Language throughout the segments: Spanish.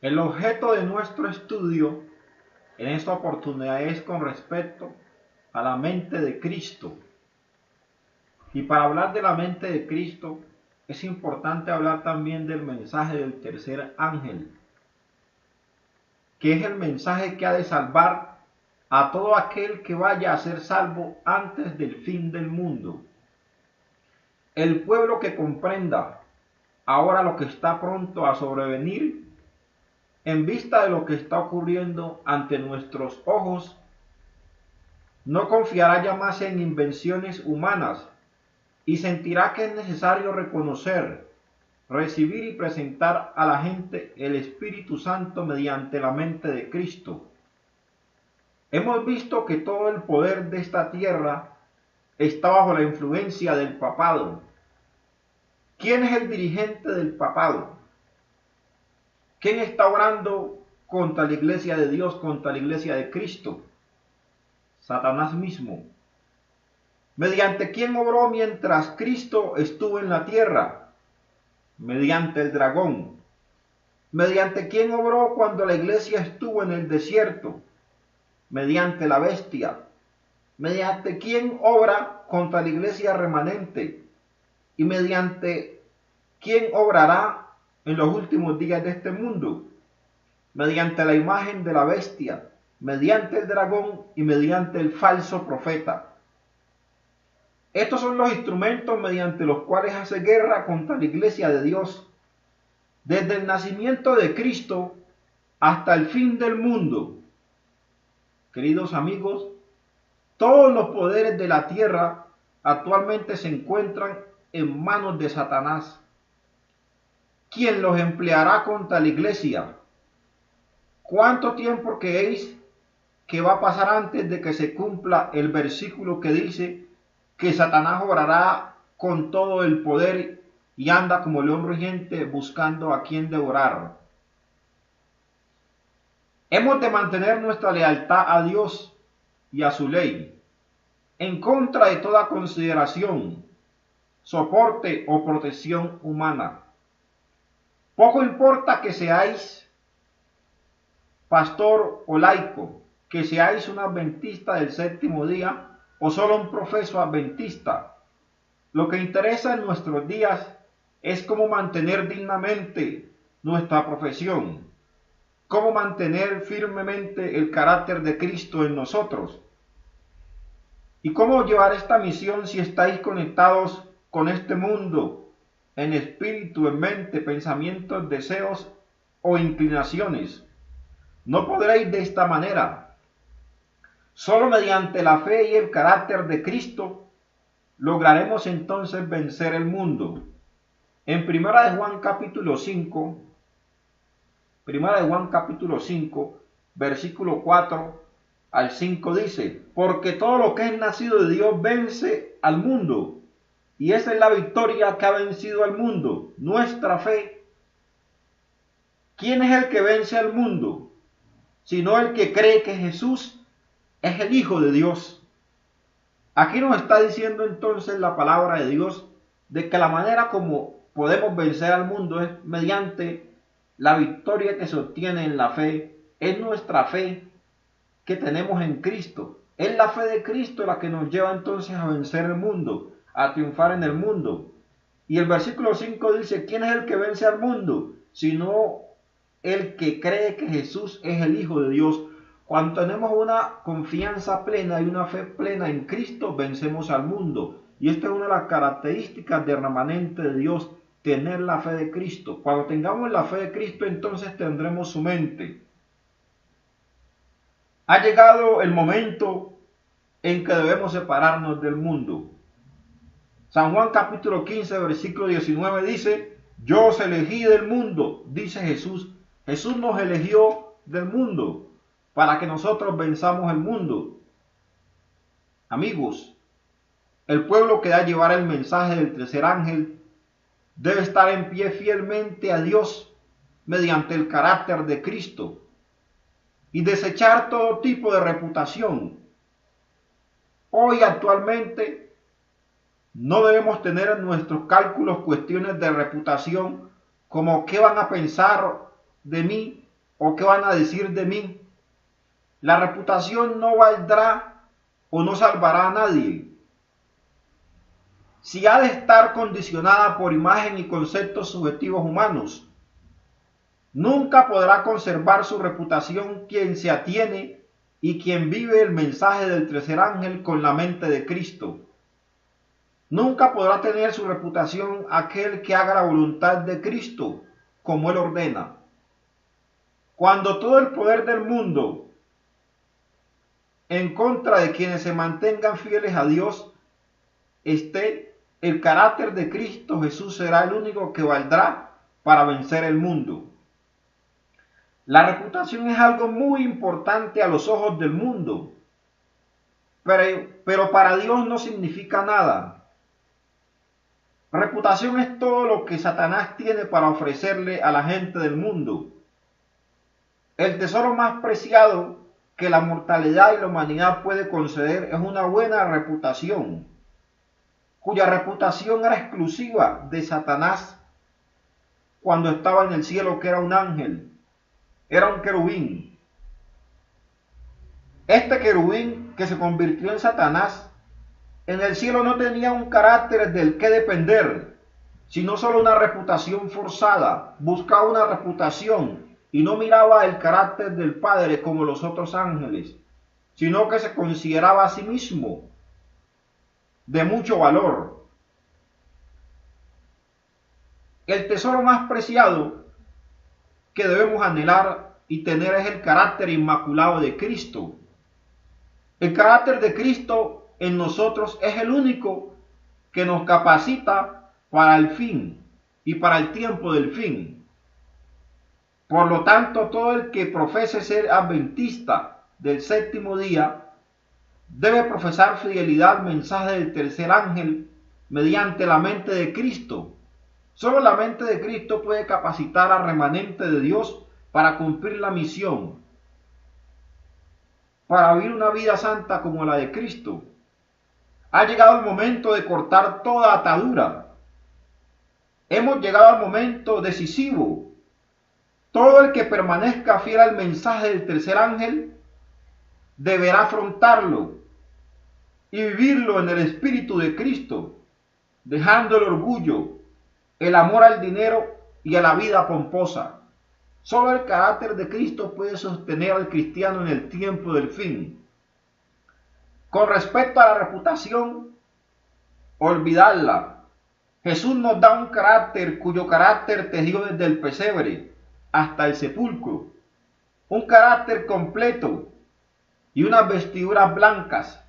El objeto de nuestro estudio en esta oportunidad es con respecto a la mente de Cristo. Y para hablar de la mente de Cristo es importante hablar también del mensaje del tercer ángel, que es el mensaje que ha de salvar a todo aquel que vaya a ser salvo antes del fin del mundo. El pueblo que comprenda ahora lo que está pronto a sobrevenir, en vista de lo que está ocurriendo ante nuestros ojos, no confiará ya más en invenciones humanas y sentirá que es necesario reconocer, recibir y presentar a la gente el Espíritu Santo mediante la mente de Cristo. Hemos visto que todo el poder de esta tierra está bajo la influencia del papado. ¿Quién es el dirigente del papado? ¿Quién está obrando contra la iglesia de Dios, contra la iglesia de Cristo? Satanás mismo. ¿Mediante quién obró mientras Cristo estuvo en la tierra? Mediante el dragón. ¿Mediante quién obró cuando la iglesia estuvo en el desierto? Mediante la bestia. ¿Mediante quién obra contra la iglesia remanente? ¿Y mediante quién obrará en los últimos días de este mundo? Mediante la imagen de la bestia, mediante el dragón y mediante el falso profeta. Estos son los instrumentos mediante los cuales hace guerra contra la iglesia de Dios, desde el nacimiento de Cristo hasta el fin del mundo. Queridos amigos, todos los poderes de la tierra actualmente se encuentran en manos de Satanás, quien los empleará contra la iglesia. ¿Cuánto tiempo creéis que va a pasar antes de que se cumpla el versículo que dice que Satanás obrará con todo el poder y anda como león rugiente buscando a quien devorar? Hemos de mantener nuestra lealtad a Dios y a su ley, en contra de toda consideración, soporte o protección humana. Poco importa que seáis pastor o laico, que seáis un adventista del séptimo día o solo un profeso adventista. Lo que interesa en nuestros días es cómo mantener dignamente nuestra profesión, cómo mantener firmemente el carácter de Cristo en nosotros y cómo llevar esta misión si estáis conectados con este mundo en espíritu, en mente, pensamientos, deseos o inclinaciones. No podréis de esta manera. Solo mediante la fe y el carácter de Cristo lograremos entonces vencer el mundo. En Primera de Juan capítulo 5, versículo 4 al 5 dice: porque todo lo que es nacido de Dios vence al mundo, y esa es la victoria que ha vencido al mundo, nuestra fe. ¿Quién es el que vence al mundo? Sino el que cree que Jesús es el Hijo de Dios. Aquí nos está diciendo entonces la palabra de Dios de que la manera como podemos vencer al mundo es mediante la victoria que se obtiene en la fe. Es nuestra fe que tenemos en Cristo. Es la fe de Cristo la que nos lleva entonces a vencer el mundo, a triunfar en el mundo. Y el versículo 5 dice: ¿quién es el que vence al mundo? Sino el que cree que Jesús es el Hijo de Dios. Cuando tenemos una confianza plena y una fe plena en Cristo, vencemos al mundo. Y esta es una de las características del remanente de Dios, tener la fe de Cristo. Cuando tengamos la fe de Cristo, entonces tendremos su mente. Ha llegado el momento en que debemos separarnos del mundo. San Juan capítulo 15, versículo 19 dice: yo os elegí del mundo, dice Jesús. Jesús nos eligió del mundo para que nosotros venzamos el mundo. Amigos, el pueblo que da a llevar el mensaje del tercer ángel debe estar en pie fielmente a Dios mediante el carácter de Cristo y desechar todo tipo de reputación. Hoy actualmente no debemos tener en nuestros cálculos cuestiones de reputación como qué van a pensar de mí ¿O qué van a decir de mí? La reputación no valdrá o no salvará a nadie. Si ha de estar condicionada por imagen y conceptos subjetivos humanos, nunca podrá conservar su reputación quien se atiene y quien vive el mensaje del tercer ángel con la mente de Cristo. Nunca podrá tener su reputación aquel que haga la voluntad de Cristo, como Él ordena. Cuando todo el poder del mundo en contra de quienes se mantengan fieles a Dios esté, el carácter de Cristo Jesús será el único que valdrá para vencer el mundo. La reputación es algo muy importante a los ojos del mundo, pero para Dios no significa nada. Reputación es todo lo que Satanás tiene para ofrecerle a la gente del mundo. El tesoro más preciado que la mortalidad y la humanidad puede conceder es una buena reputación, cuya reputación era exclusiva de Satanás cuando estaba en el cielo, que era un ángel, era un querubín. Este querubín que se convirtió en Satanás, en el cielo no tenía un carácter del que depender, sino solo una reputación forzada. Buscaba una reputación y no miraba el carácter del Padre como los otros ángeles, sino que se consideraba a sí mismo de mucho valor. El tesoro más preciado que debemos anhelar y tener es el carácter inmaculado de Cristo. El carácter de Cristo en nosotros es el único que nos capacita para el fin y para el tiempo del fin. Por lo tanto, todo el que profese ser adventista del séptimo día debe profesar fidelidad al mensaje del tercer ángel mediante la mente de Cristo. Solo la mente de Cristo puede capacitar al remanente de Dios para cumplir la misión, para vivir una vida santa como la de Cristo. Ha llegado el momento de cortar toda atadura. Hemos llegado al momento decisivo. Todo el que permanezca fiel al mensaje del tercer ángel deberá afrontarlo y vivirlo en el espíritu de Cristo, dejando el orgullo, el amor al dinero y a la vida pomposa. Solo el carácter de Cristo puede sostener al cristiano en el tiempo del fin. Con respecto a la reputación, olvidarla. Jesús nos da un carácter cuyo carácter tejió desde el pesebre hasta el sepulcro. Un carácter completo y unas vestiduras blancas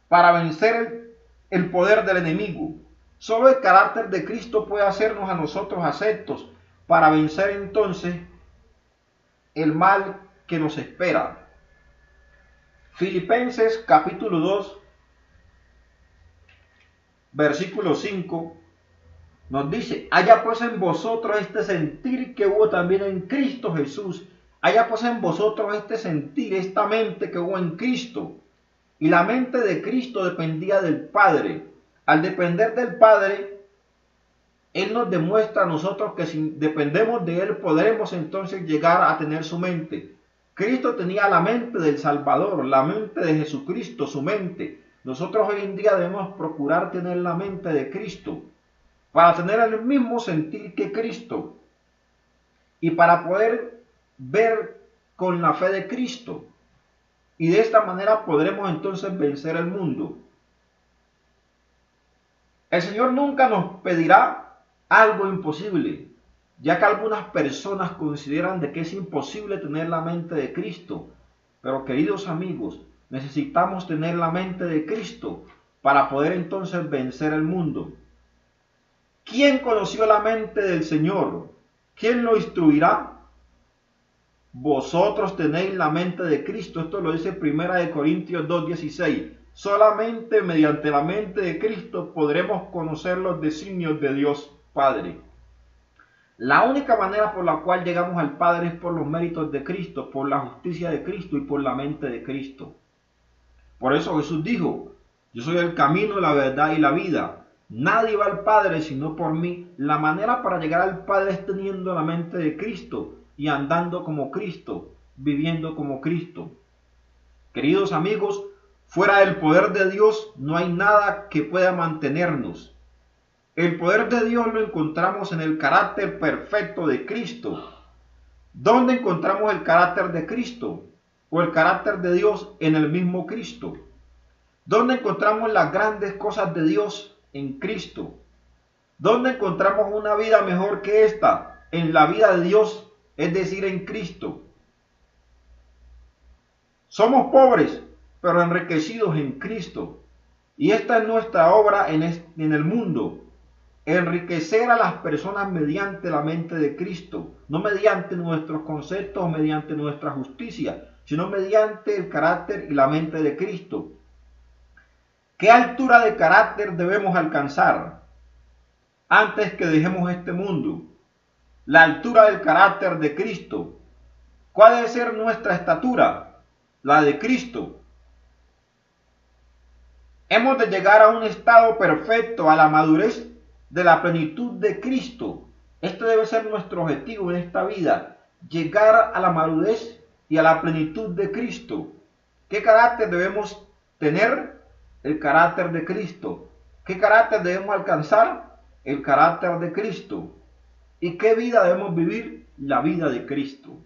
para vencer el poder del enemigo. Solo el carácter de Cristo puede hacernos a nosotros aceptos para vencer entonces el mal que nos espera. Filipenses capítulo 2, versículo 5 nos dice: haya pues en vosotros este sentir que hubo también en Cristo Jesús. Haya pues en vosotros este sentir, esta mente que hubo en Cristo. Y la mente de Cristo dependía del Padre. Al depender del Padre, Él nos demuestra a nosotros que si dependemos de Él, podremos entonces llegar a tener su mente. Cristo tenía la mente del Salvador, la mente de Jesucristo, su mente. Nosotros hoy en día debemos procurar tener la mente de Cristo, para tener el mismo sentir que Cristo y para poder ver con la fe de Cristo. Y de esta manera podremos entonces vencer el mundo. El Señor nunca nos pedirá algo imposible, ya que algunas personas consideran de que es imposible tener la mente de Cristo. Pero queridos amigos, necesitamos tener la mente de Cristo para poder entonces vencer el mundo. ¿Quién conoció la mente del Señor? ¿Quién lo instruirá? Vosotros tenéis la mente de Cristo. Esto lo dice 1 Corintios 2:16. Solamente mediante la mente de Cristo podremos conocer los designios de Dios Padre. La única manera por la cual llegamos al Padre es por los méritos de Cristo, por la justicia de Cristo y por la mente de Cristo. Por eso Jesús dijo: yo soy el camino, la verdad y la vida. Nadie va al Padre sino por mí. La manera para llegar al Padre es teniendo la mente de Cristo. y andando como Cristo, viviendo como Cristo. Queridos amigos, fuera del poder de Dios no hay nada que pueda mantenernos. El poder de Dios lo encontramos en el carácter perfecto de Cristo. ¿Dónde encontramos el carácter de Cristo? O el carácter de Dios en el mismo Cristo. ¿Dónde encontramos las grandes cosas de Dios? En Cristo. ¿Dónde encontramos una vida mejor que esta? En la vida de Dios, es decir, en Cristo. Somos pobres, pero enriquecidos en Cristo. Y esta es nuestra obra en el mundo. Enriquecer a las personas mediante la mente de Cristo, no mediante nuestros conceptos o mediante nuestra justicia, sino mediante el carácter y la mente de Cristo. ¿Qué altura de carácter debemos alcanzar antes que dejemos este mundo? La altura del carácter de Cristo. ¿Cuál debe ser nuestra estatura? La de Cristo. Hemos de llegar a un estado perfecto, a la madurez de la plenitud de Cristo. Este debe ser nuestro objetivo en esta vida, llegar a la madurez y a la plenitud de Cristo. ¿Qué carácter debemos tener? El carácter de Cristo. ¿Qué carácter debemos alcanzar? El carácter de Cristo. ¿Y qué vida debemos vivir? La vida de Cristo.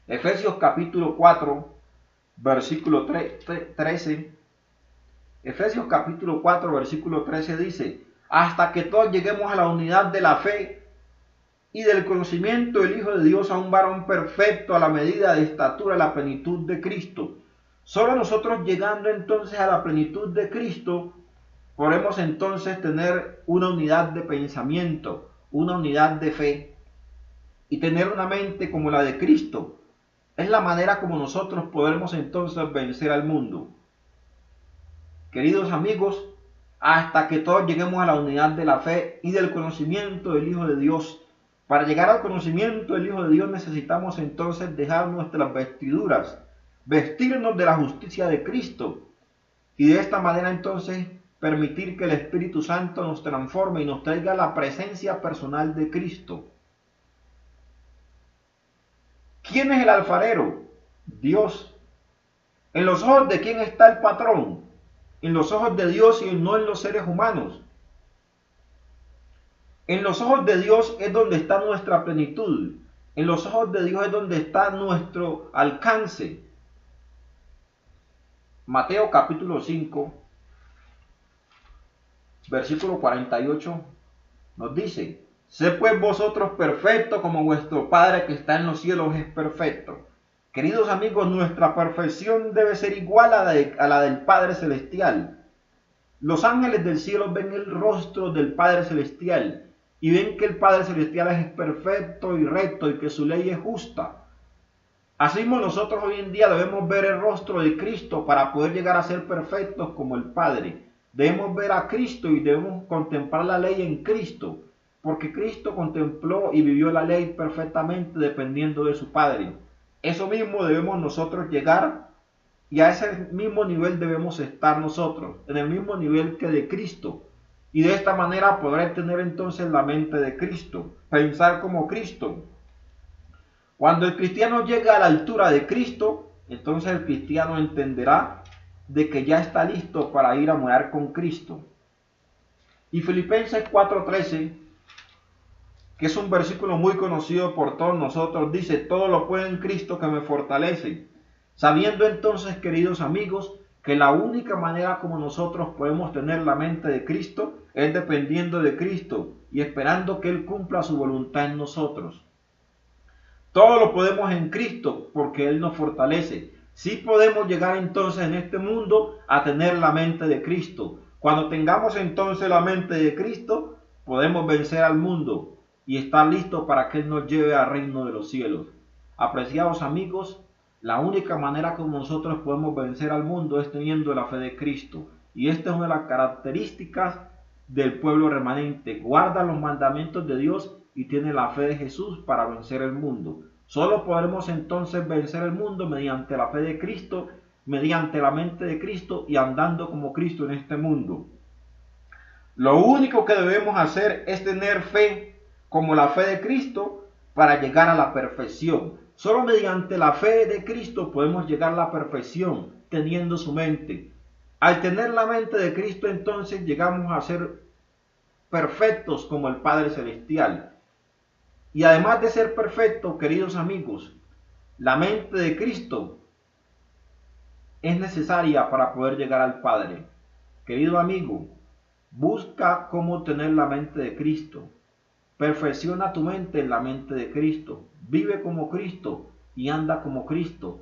Efesios capítulo 4, versículo 13. Efesios capítulo 4, versículo 13 dice: hasta que todos lleguemos a la unidad de la fe y del conocimiento del Hijo de Dios, a un varón perfecto, a la medida de estatura, a la plenitud de Cristo. Solo nosotros llegando entonces a la plenitud de Cristo, podemos entonces tener una unidad de pensamiento, una unidad de fe y tener una mente como la de Cristo. Es la manera como nosotros podremos entonces vencer al mundo. Queridos amigos, hasta que todos lleguemos a la unidad de la fe y del conocimiento del Hijo de Dios. Para llegar al conocimiento del Hijo de Dios necesitamos entonces dejar nuestras vestiduras, vestirnos de la justicia de Cristo y de esta manera entonces permitir que el Espíritu Santo nos transforme y nos traiga la presencia personal de Cristo. ¿Quién es el alfarero? Dios. ¿En los ojos de quién está el patrón? En los ojos de Dios y no en los seres humanos. En los ojos de Dios es donde está nuestra plenitud. En los ojos de Dios es donde está nuestro alcance. Mateo capítulo 5, versículo 48 nos dice: sed pues vosotros perfectos como vuestro Padre que está en los cielos es perfecto. Queridos amigos, nuestra perfección debe ser igual a la del Padre Celestial. Los ángeles del cielo ven el rostro del Padre Celestial y ven que el Padre Celestial es perfecto y recto y que su ley es justa. Asimismo, nosotros hoy en día debemos ver el rostro de Cristo para poder llegar a ser perfectos como el Padre. Debemos ver a Cristo y debemos contemplar la ley en Cristo, porque Cristo contempló y vivió la ley perfectamente dependiendo de su Padre. Eso mismo debemos nosotros llegar y a ese mismo nivel debemos estar nosotros, en el mismo nivel que de Cristo. Y de esta manera podré tener entonces la mente de Cristo, pensar como Cristo. Cuando el cristiano llega a la altura de Cristo, entonces el cristiano entenderá de que ya está listo para ir a morar con Cristo. Y Filipenses 4:13, que es un versículo muy conocido por todos nosotros, dice: todo lo puedo en Cristo que me fortalece. Sabiendo entonces, queridos amigos, que la única manera como nosotros podemos tener la mente de Cristo es dependiendo de Cristo y esperando que Él cumpla su voluntad en nosotros. Todo lo podemos en Cristo porque Él nos fortalece. Sí podemos llegar entonces en este mundo a tener la mente de Cristo. Cuando tengamos entonces la mente de Cristo, podemos vencer al mundo y estar listos para que Él nos lleve al reino de los cielos. Apreciados amigos, la única manera como nosotros podemos vencer al mundo es teniendo la fe de Cristo. Y esta es una de las características del pueblo remanente. Guarda los mandamientos de Dios y tiene la fe de Jesús para vencer el mundo. Solo podremos entonces vencer el mundo mediante la fe de Cristo, mediante la mente de Cristo y andando como Cristo en este mundo. Lo único que debemos hacer es tener fe como la fe de Cristo para llegar a la perfección. Solo mediante la fe de Cristo podemos llegar a la perfección, teniendo su mente. Al tener la mente de Cristo, entonces llegamos a ser perfectos como el Padre Celestial. Y además de ser perfecto, queridos amigos, la mente de Cristo es necesaria para poder llegar al Padre. Querido amigo, busca cómo tener la mente de Cristo. Perfecciona tu mente en la mente de Cristo. Vive como Cristo y anda como Cristo.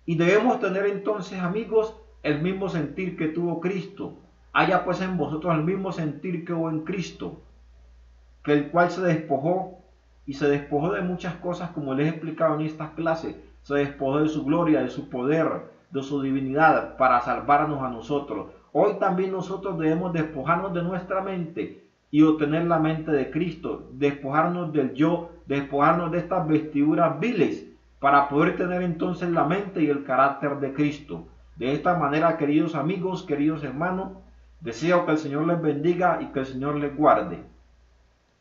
Y debemos tener entonces, amigos, el mismo sentir que tuvo Cristo. Haya pues en vosotros el mismo sentir que hubo en Cristo, que el cual se despojó y se despojó de muchas cosas, como les he explicado en estas clases. Se despojó de su gloria, de su poder, de su divinidad, para salvarnos a nosotros. Hoy también nosotros debemos despojarnos de nuestra mente y obtener la mente de Cristo, despojarnos del yo, despojarnos de estas vestiduras viles, para poder tener entonces la mente y el carácter de Cristo. De esta manera, queridos amigos, queridos hermanos, deseo que el Señor les bendiga y que el Señor les guarde.